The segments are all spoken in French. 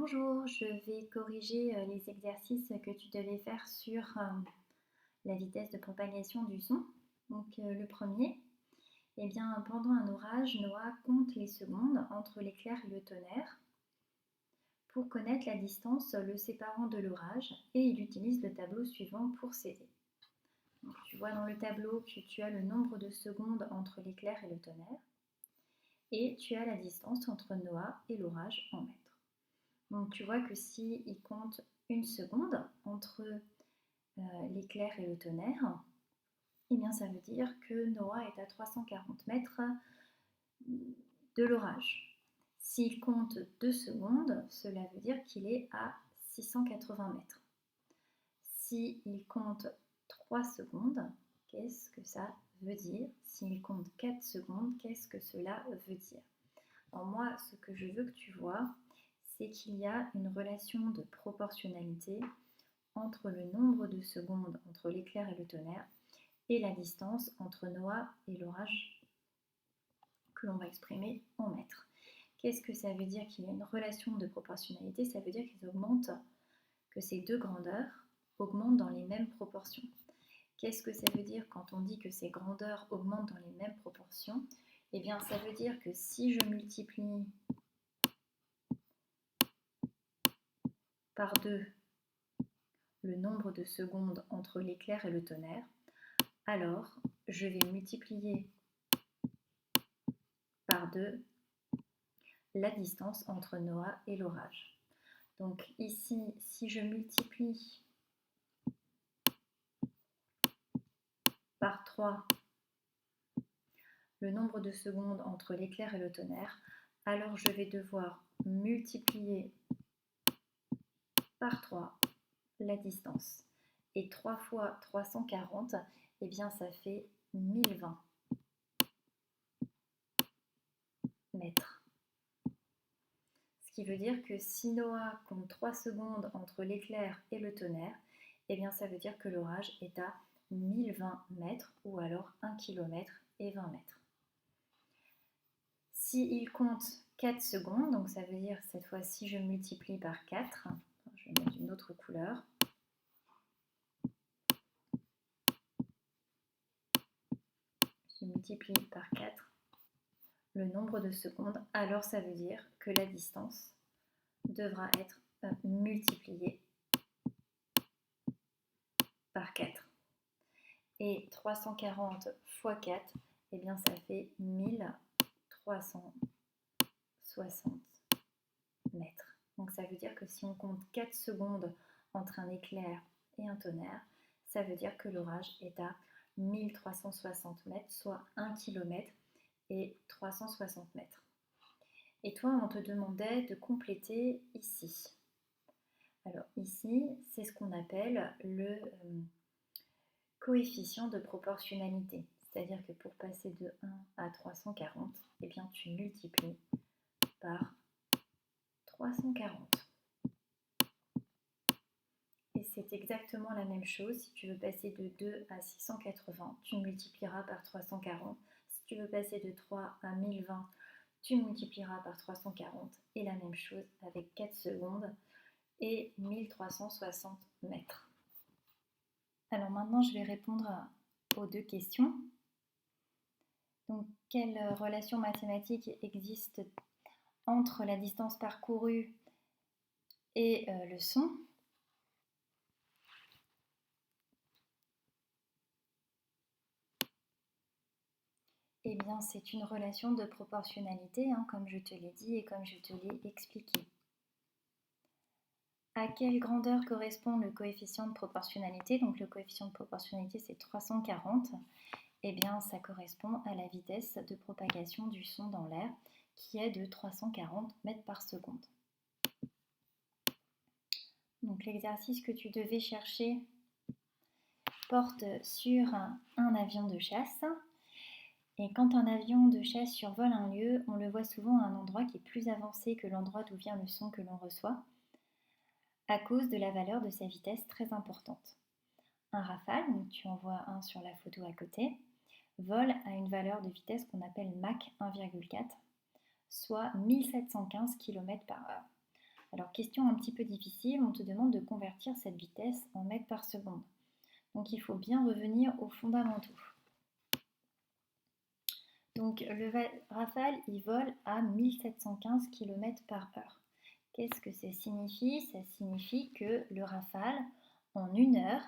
Bonjour, je vais corriger les exercices que tu devais faire sur la vitesse de propagation du son. Donc le premier, eh bien, pendant un orage, Noah compte les secondes entre l'éclair et le tonnerre pour connaître la distance le séparant de l'orage et il utilise le tableau suivant pour s'aider. Donc, tu vois dans le tableau que tu as le nombre de secondes entre l'éclair et le tonnerre et tu as la distance entre Noah et l'orage en mètres. Donc tu vois que si il compte une seconde entre l'éclair et le tonnerre, eh bien ça veut dire que Noah est à 340 mètres de l'orage. S'il compte 2 secondes, cela veut dire qu'il est à 680 mètres. S'il compte 3 secondes, qu'est-ce que ça veut dire? S'il compte 4 secondes, qu'est-ce que cela veut dire? Alors moi, ce que je veux que tu vois, c'est qu'il y a une relation de proportionnalité entre le nombre de secondes entre l'éclair et le tonnerre et la distance entre Noah et l'orage que l'on va exprimer en mètres. Qu'est-ce que ça veut dire qu'il y a une relation de proportionnalité? Ça veut dire que ces deux grandeurs augmentent dans les mêmes proportions. Qu'est-ce que ça veut dire quand on dit que ces grandeurs augmentent dans les mêmes proportions? Eh bien, ça veut dire que si je multiplie par 2 le nombre de secondes entre l'éclair et le tonnerre, alors je vais multiplier par 2 la distance entre Noah et l'orage. Donc ici, si je multiplie par 3 le nombre de secondes entre l'éclair et le tonnerre, alors je vais devoir multiplier par 3 la distance. Et 3 fois 340, eh bien ça fait 1020 mètres. Ce qui veut dire que si Noah compte 3 secondes entre l'éclair et le tonnerre, eh bien ça veut dire que l'orage est à 1020 mètres ou alors 1 km et 20 mètres. S'il compte 4 secondes, donc ça veut dire cette fois-ci je multiplie par 4, je vais mettre une autre couleur. Je multiplie par 4 le nombre de secondes, alors ça veut dire que la distance devra être multipliée par 4. Et 340 fois 4, eh bien ça fait 1360 mètres. Donc ça veut dire que si on compte 4 secondes entre un éclair et un tonnerre, ça veut dire que l'orage est à 1360 mètres, soit 1 km et 360 mètres. Et toi, on te demandait de compléter ici. Alors ici, c'est ce qu'on appelle le coefficient de proportionnalité. C'est-à-dire que pour passer de 1 à 340, eh bien tu multiplies par 340. Et c'est exactement la même chose. Si tu veux passer de 2 à 680, tu multiplieras par 340. Si tu veux passer de 3 à 1020, tu multiplieras par 340. Et la même chose avec 4 secondes et 1360 mètres. Alors maintenant, je vais répondre aux deux questions. Donc, quelle relation mathématique existe entre la distance parcourue et le son? Eh bien, c'est une relation de proportionnalité, comme je te l'ai dit et comme je te l'ai expliqué. À quelle grandeur correspond le coefficient de proportionnalité? Donc, le coefficient de proportionnalité, c'est 340. Eh bien, ça correspond à la vitesse de propagation du son dans l'air, qui est de 340 mètres par seconde. Donc, l'exercice que tu devais chercher porte sur un avion de chasse. Et quand un avion de chasse survole un lieu, on le voit souvent à un endroit qui est plus avancé que l'endroit d'où vient le son que l'on reçoit, à cause de la valeur de sa vitesse très importante. Un Rafale, donc tu en vois un sur la photo à côté, vole à une valeur de vitesse qu'on appelle Mach 1,4, soit 1715 km/h. Alors, question un petit peu difficile, on te demande de convertir cette vitesse en mètres par seconde. Donc, il faut bien revenir aux fondamentaux. Donc, le Rafale, il vole à 1715 km par heure. Qu'est-ce que ça signifie? Ça signifie que le Rafale, en 1 heure,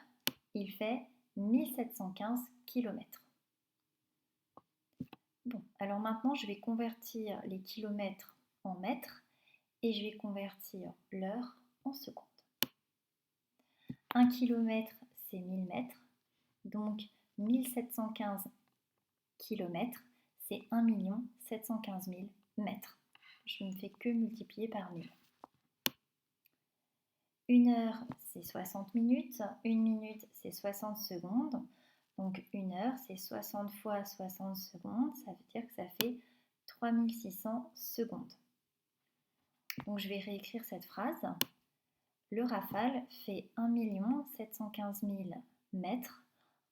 il fait 1715 km. Bon, alors maintenant, je vais convertir les kilomètres en mètres et je vais convertir l'heure en secondes. 1 km, c'est 1000 mètres. Donc, 1715 km, c'est 1 715 000 mètres. Je ne fais que multiplier par 1000. 1 heure, c'est 60 minutes. 1 minute, c'est 60 secondes. Donc 1 heure, c'est 60 fois 60 secondes. Ça veut dire que ça fait 3600 secondes. Donc je vais réécrire cette phrase. Le Rafale fait 1 715 000 mètres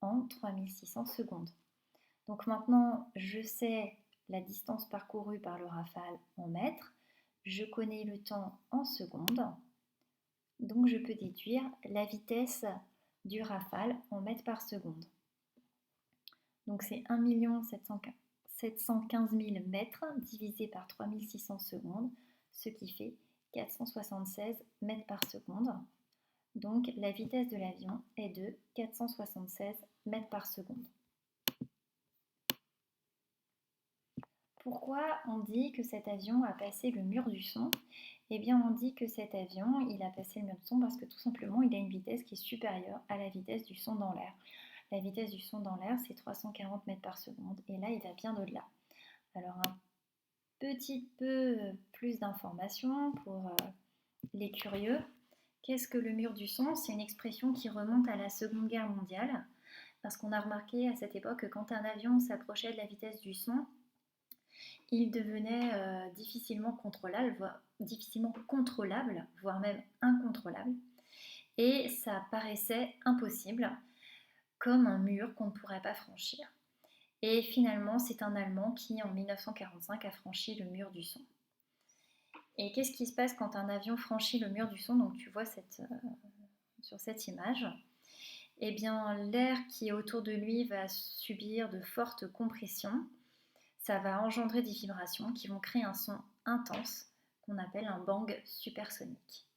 en 3600 secondes. Donc maintenant, je sais la distance parcourue par le Rafale en mètres. Je connais le temps en secondes. Donc je peux déduire la vitesse du Rafale en mètres par seconde. Donc c'est 1 715 000 mètres divisé par 3600 secondes, ce qui fait 476 mètres par seconde. Donc la vitesse de l'avion est de 476 mètres par seconde. Pourquoi on dit que cet avion a passé le mur du son? Eh bien, on dit que cet avion, il a passé le mur du son parce que tout simplement, il a une vitesse qui est supérieure à la vitesse du son dans l'air. La vitesse du son dans l'air, c'est 340 mètres par seconde. Et là, il va bien au-delà. Alors, un petit peu plus d'informations pour les curieux. Qu'est-ce que le mur du son? C'est une expression qui remonte à la Seconde Guerre mondiale. Parce qu'on a remarqué à cette époque que quand un avion s'approchait de la vitesse du son, il devenait difficilement contrôlable, voire même incontrôlable. Et ça paraissait impossible, comme un mur qu'on ne pourrait pas franchir. Et finalement, c'est un Allemand qui, en 1945, a franchi le mur du son. Et qu'est-ce qui se passe quand un avion franchit le mur du son? Donc tu vois sur cette image. Eh bien, l'air qui est autour de lui va subir de fortes compressions. Ça va engendrer des vibrations qui vont créer un son intense qu'on appelle un bang supersonique.